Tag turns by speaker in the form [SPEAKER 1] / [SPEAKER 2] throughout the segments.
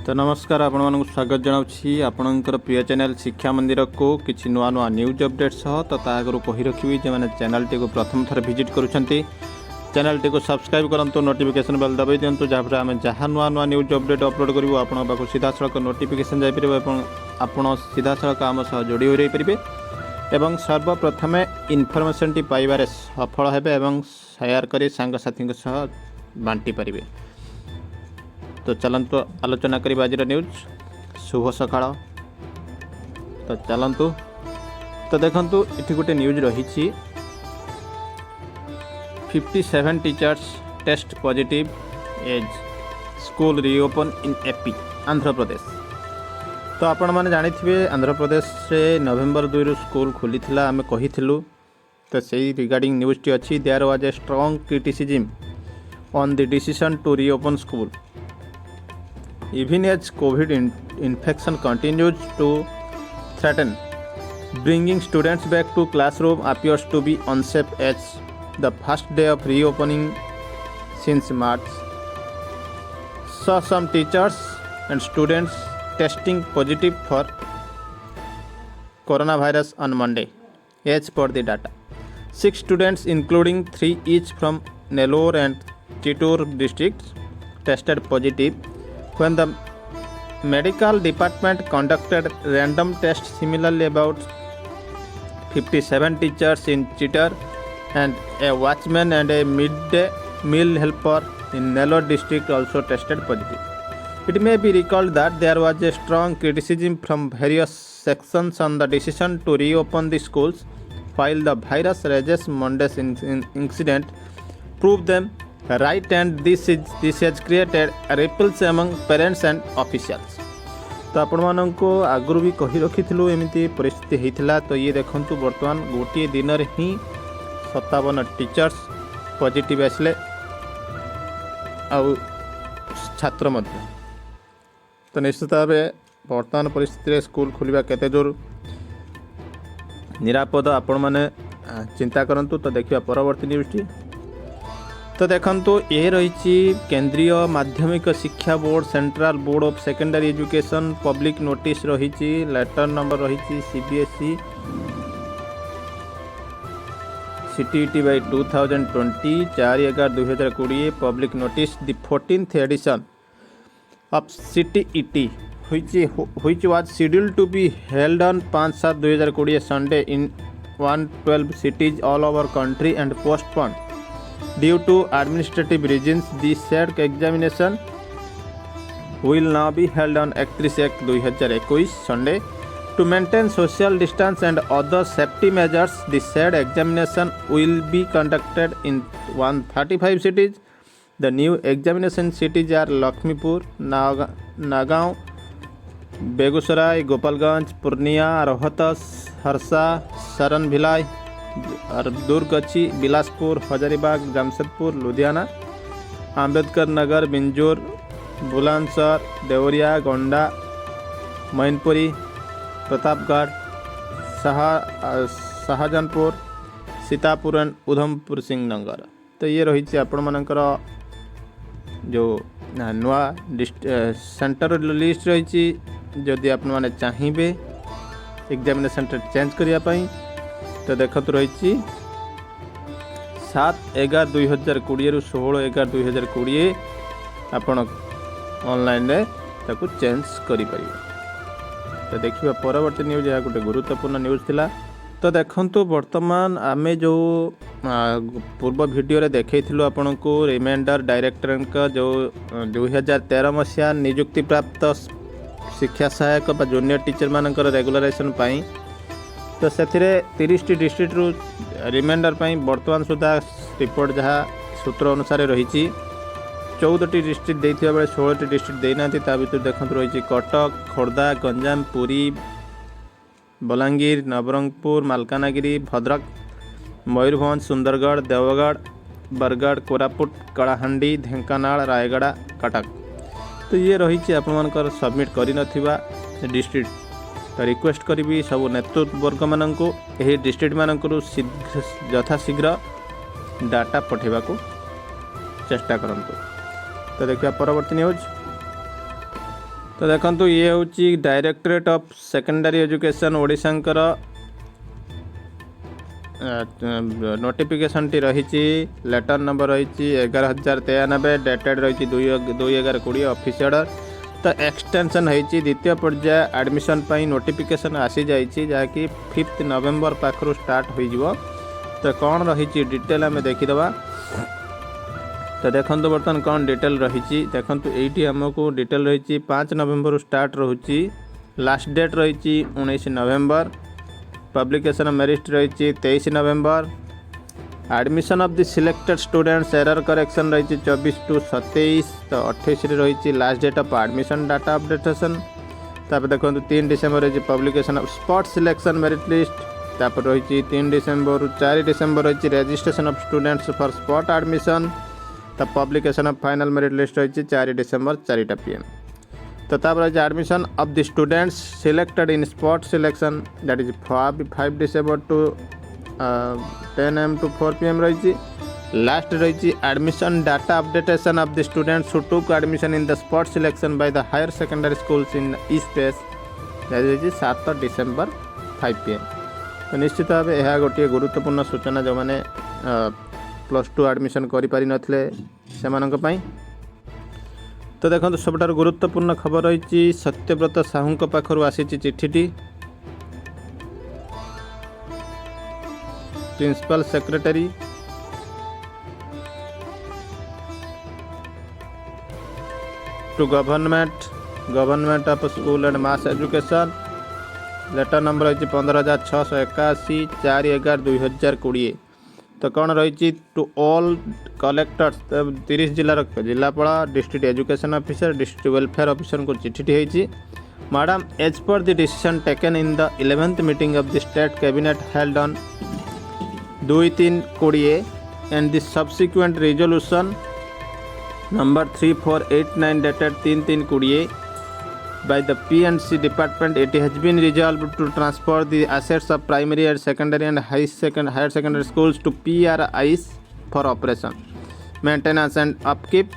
[SPEAKER 1] तो नमस्कार आपण मानक स्वागत जनावछि आपणकर प्रिय चैनल शिक्षा मंदिर को किछि नुआ नुआ न्यूज अपडेट सह तो तागरु कहि रखिबि जे माने चैनल टी को प्रथम थर विजिट करूछंती चैनल टी को सब्सक्राइब करंतु नोटिफिकेशन बेल दबाई दियंतु जहाँ आम जहाँ नुआ नुआ न्यूज अपडेट अपलोड करूँ आपण पाखु सीधा सड़क नोटिफिकेशन जाई परिबो एवं आपण सीधा सड़क आम सह जोड़ी हो रही परिबे एवं सर्वप्रथमे इनफॉरमेशन टी पाइबारे सफल हेबे एवं शेयर करी सांग साथी सह बांटी परिबे। तो चलतु आलोचना करिबा आज न्यूज शुभ सकाळ। तो चलतु तो देखंतु इठी गोटे न्यूज रही 57 teachers test positive as school reopen in AP Andhra Pradesh. तो आपण माने जानिथिबे आंध्र प्रदेश रे नवेम्बर 2 रु स्कूल खोली थिला आमे कहिथिलु। तो सेही रिगार्डिंग न्यूज टी अछि there was a strong criticism on the decision to reopen school even as COVID infection continues to threaten. Bringing students back to classroom appears to be unsafe as the first day of reopening since March saw some teachers and students testing positive for coronavirus on Monday. As per the data, 6 students including 3 each from Nellore and Chittoor districts tested positive when the medical department conducted random tests. Similarly, about 57 teachers in Chittoor and a watchman and a midday meal helper in Nellore district also tested positive. It may be recalled that there was a strong criticism from various sections on the decision to reopen the schools, while the virus rages Monday's incident proved them right, and this has created ripples among parents and officials. तो आपण माननको आगुरु भी कहि रखिथिलु एमिति परिस्थिति हेइथिला। तो ये देखंतु वर्तमान गोटे दिन रे ही 57 टीचर्स पॉजिटिव आसले आउ छात्र मध्य। तो निश्चित भाव वर्तमान परिस्थिति स्कूल खोलिबा केते जोर निरापद आपण माने चिंता करंतु। तो देखिबा परवर्ती न्यूज टी। तो देखंतु ये रही केंद्रीय माध्यमिक शिक्षा board central board of secondary education public notice रही लेटर नंबर रही CBSE CTET by 2020 4/11/2020 public notice the 14th edition of CTET which was scheduled to be held on 5/7/2020 Sunday in 112 cities all over country and postponed due to administrative reasons. The said examination will now be held on 31/1/2021 Sunday. To maintain social distance and other safety measures, the said examination will be conducted in 135 cities. The new examination cities are Lakshmipur, Nagaon, Begusarai, Gopalganj, Purnia, Rohtas, Harsa, Saran Bhilai, दुर्गची, Bilaspur, Hazaribagh, Jamshedpur, Ludhiana, Ambedkar Nagar, Bijnor, Bulandshahr, Deoria, Gonda, Mainpuri, Pratapgarh, Shahjahanpur, Sitapur and Udham Singh Nagar. तो ये रही आपण मानकर जो नुआ centre list रही जदि आपण माने चाहिए एग्जामिनेशन चेंज करने। तो देखत रही 7/11/2020 रु 16/11/2020 आपण ऑनलाइन रे ताकू चेंज करि परिबे। तो देखिबा परवर्ती न्यूज या गोटे गुरुत्वपूर्ण न्यूज थिला। तो देखंतु वर्तमान आमे जो पूर्व वीडियो रे देखैथिलु आपण को रिमाइंडर डायरेक्टर का जो 2013 मसिया नियुक्ति प्राप्त शिक्षा सहायक बा जूनियर टीचर मानकर रेगुलराइजेशन पाई। तो से 30 डिस्ट्रिक्ट रु रिमाइंडर पाई वर्तमान सुधा रिपोर्ट जहाँ सूत्र अनुसार रही 14टी डिस्ट्रिक्ट देथिबा बेले 16टी डिस्ट्रिक्ट देना। भर देखते रही कटक, खोर्धा, गंजाम, पुरी, बलांगीर, नवरंगपुर, मालकानगिरी, भद्रक, मयूरभंज, सुंदरगढ़, देवगढ़, बरगढ़, कोरापुट, कलाहांडी, ढेंकानाल, रायगड़ा, कटक। तो ये रही आपर सबमिट कर डिस्ट्रिक्ट। तो रिक्वेस्ट करी सब नेतृत्व वर्ग मानक यही डिस्ट्रिक्ट मानक यथाशीघ्र डाटा पठेबा को चेष्टा करंतु। तो देखिए परवर्ती न्यूज। तो देखो ये हूँ डायरेक्टरेट ऑफ सेकेंडरी एजुकेशन ओडिशांकर नोटिफिकेशन टी रही लेटर नंबर रही 11,093 डेटेड रही 2/11/20 ऑफिस ऑर्डर। तो एक्सटेंशन होती द्वितीय पर्याय एडमिशन पर नोटिफिकेशन आसी जाइए जहाँकि 5 नवेम्बर पाखर स्टार्ट हो। तो कौन रही डिटेल आम देखीदे। तो देखो बर्तमान कौन डिटेल रही देखो ये आमको डिटेल रही 5 नवेम्बर स्टार्ट रोचे। लास्ट डेट रही 19 नवेम्बर। पब्लिकेशन मेरिट रही 23 November. Admission of the selected students error correction रही 24 to 27। तो 28 रही last date of admission data updation. तापर देखो 3 डिसेम्बर रही publication of spot selection merit list. तापर रही 3 डिसेम्बर 4 डिसेम्बर रही registration of students for spot admission. तो publication of final merit list रही 4 डिसेम्बर 4 PM। तो तापर रही admission of the students selected in spot selection that is 5 December to 10 AM to 4 PM रही। Last रही admission data updation of the students who took admission in the spot selection by the higher secondary schools in east west रही 7 December 5 PM। तो निश्चित भाव यह गोटे गुरुत्वपूर्ण सूचना जो मैंने +2 एडमिशन करें नथिले सेमानक पई। तो देखो सबठार गुरुत्वपूर्ण खबर रही सत्यव्रत साहू पाखर आसी चिठीटी principal secretary to government of school and mass education. Letter number रही 15,681 4/11/2020। तो कौन रही टू ऑल कलेक्टर्स 30 जिलार जिलापाल district education officer district welfare officer को चिठी होती। Madam as per the decision taken in the 11th meeting of the state cabinet held on 2/3/20 and the subsequent resolution number 3489 dated 3/3/20 by the P&C department, it has been resolved to transfer the assets of primary and secondary and higher secondary schools to PRIs for operation, maintenance and upkeep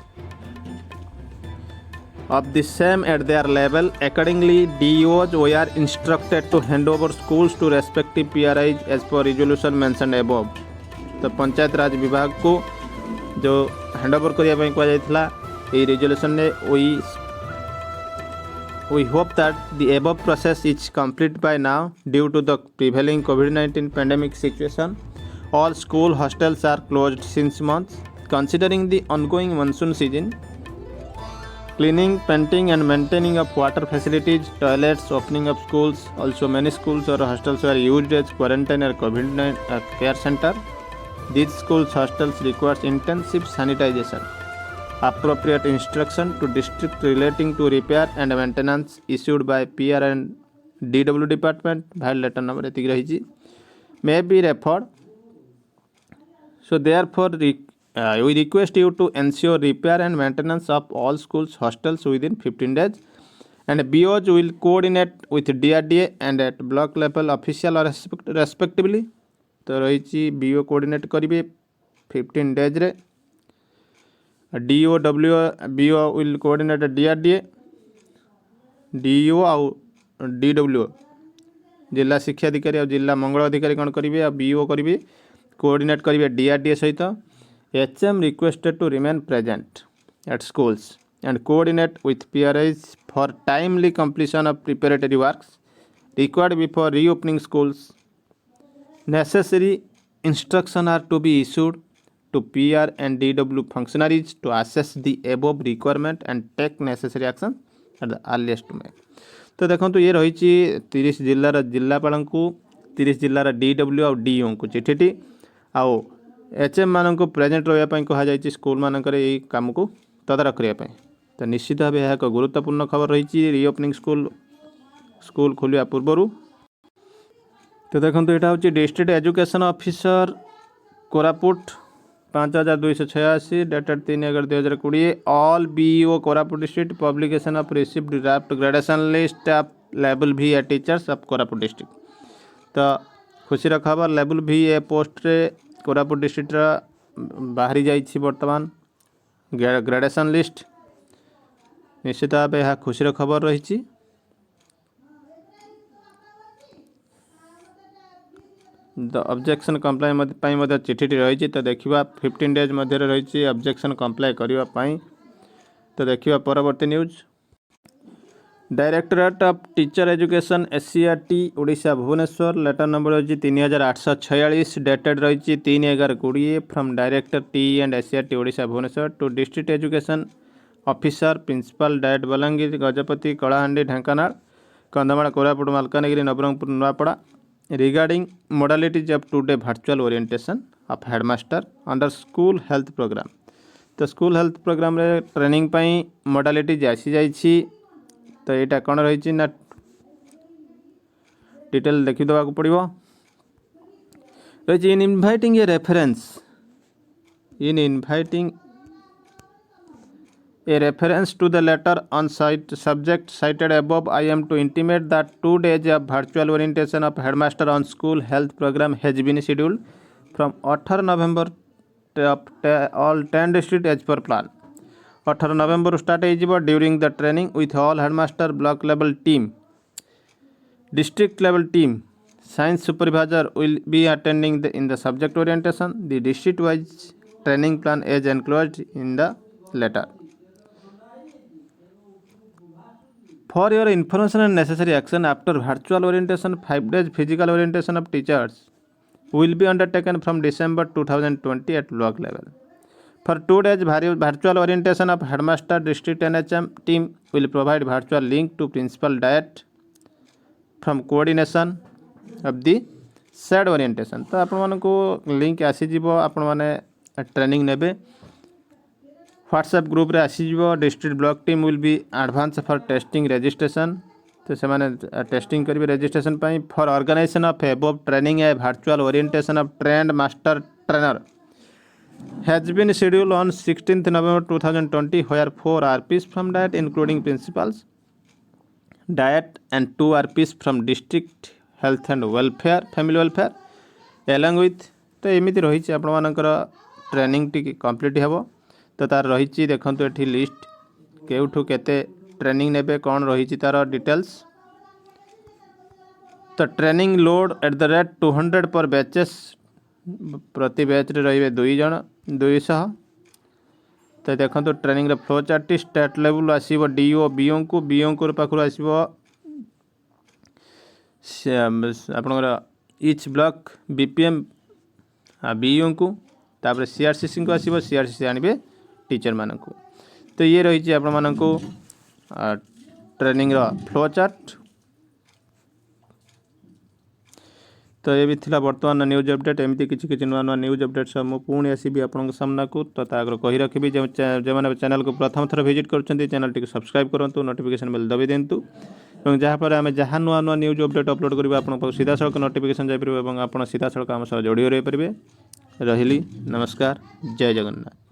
[SPEAKER 1] of the same at their level. Accordingly, DOs were instructed to hand over schools to respective PRIs as per resolution mentioned above. तो पंचायत राज विभाग को जो hand over करने कहुला ये resolution ने we hope that the above process is complete by now. Due to the prevailing COVID-19 pandemic situation, all school hostels are closed since months. Considering the ongoing monsoon season, cleaning, painting and maintaining of water facilities, toilets, opening of schools, also many schools or hostels were used as quarantine or COVID-19 care center. These schools hostels requires intensive sanitization. Appropriate instruction to district relating to repair and maintenance issued by PR and DW department file letter number एतिक रही may be referred. So therefore we request you to ensure repair and maintenance of all schools hostels within 15 days, and BOs will coordinate with DRDA and at block level official respectively. तो रही BO coordinate करेंगे 15 days रे। BO will coordinate DRDA DO आउ DW जिला शिक्षा अधिकारी और जिला मंगल अधिकारी कौन करेंगे आ BO करेंगे कोऑर्डिनेट करेंगे DRDA सहित। HM requested to remain present at schools and coordinate with PRIs for timely completion of preparatory works required before reopening schools. Necessary instructions are to be issued to PR and DW functionaries to assess the above requirement and take necessary action at the earliest may. तो देखो ये रही 30 जिलार जिलापाल को 30 जिलार DW और DO को चिठीटी आउ HM मान को प्रेजेंट रही कहुई स्कूल मानक काम को तदारख करने। तो निश्चित भाव यह एक गुरुत्वपूर्ण खबर रही रिओपनिंग स्कूल खोलिया पूर्वर। तो देखो यहाँ हूँ district education officer Koraput 5286 dated 3/11/2020। All BO Koraput district publication of received draft gradation list of level भी ए टीचर्स ऑफ कोरापुट डिस्ट्रिक्ट। तो खुशी खबर लेवल भी ए पोस्ट रे कोरापुट डिस्ट्रिक्ट बाहरी जाइए बर्तमान ग्रेडेशन लिस्ट। निश्चित भाव यह खुशी खबर रही। द ऑब्जेक्शन कंप्लाई चिठी रही तो देखा 15 डेज मध्य रही ऑब्जेक्शन कंप्लाई करने। तो देखा परवर्ती news. Directorate of teacher education SCRT Odisha Bhubaneswar letter number हो 3846 डेटेड रही 3/11/20 from director TE and SCRT Odisha Bhubaneswar to district education officer principal direct Balangir Gajapati Kalahandi Dhenkanal Kandhamal Koraput Malkangiri Nabarangpur Nuapada regarding modalities of today virtual orientation of headmaster under school health programme. तो school health programme रे training पाई modalities आसी जाइछि। तो यहाँ कौन रही ना डिटेल देखीदेवा पड़ो रही in inviting a reference A reference to the letter on subject cited above, I am to intimate that 2 days of virtual orientation of headmaster on school health program has been scheduled from 18 November of all 10 districts as per plan. 18 November start during the training with all headmaster, block level team, district level team, science supervisor will be attending in the subject orientation. The district wise training plan is enclosed in the letter. For your information and necessary action, after virtual orientation, 5 days physical orientation of teachers will be undertaken from December 2020 at block level. For 2 days virtual orientation of headmaster, district NHM team will provide virtual link to principal diet from coordination of the said orientation. तो आपण मानको link आसीजिवो आपण माने training नेबे WhatsApp group रे आसीजिवो। District block team will be advance for testing registration. तो से माने टेस्टिंग करिवे रजिस्ट्रेशन पई for organisation of above training a virtual orientation of trained master trainer has been scheduled on 16th November 2020 where 4 RPs from diet including principals diet and 2 RPs from district health and welfare family welfare along with तो एमती रही आपण मानकर training T complete हेबो। तो तार रही देखंतु एठी लिस्ट केउठु केते ट्रेनिंग नेबे कौन रही तार डिटेल्स। तो training load at the rate 200 पर बैचेस प्रति बैच रे रहिबे 2 जण 200। तो देखंतु ट्रेनिंग रे फ्लो चार्ट स्टेट लेवल आसीबो DO BO को पाखरु आसीबो आपनकर इच ब्लॉक BPM BO को तापर CRCC को आसीबो CRCC आनिबे टीचर मानकु। तो ये रही आपण मानकु ट्रेनिंग रो फ्लो चार्ट। तो ये भी थिला वर्तमान न्यूज अपडेट। एमती किछि नुआ नुआ न्यूज अपडेट सब मु पुणी आसीबी आपन सामना को। तो तागर कहि रखिबी जे माने चैनल को प्रथम थर विजिट करछन्ती चैनल टिक सब्सक्राइब करंतु नोटिफिकेशन बेल दबि देंतु एवं जहाँ पर आम जहाँ नुआ नुआ न्यूज अपडेट अपलोड करिबा आपन सीधा सड़क नोटिफिकेशन जाय परिबे एवं आपन सीधा सड़क आम सह जोड़ी रहि परिबे। रहिली नमस्कार जय जगन्नाथ।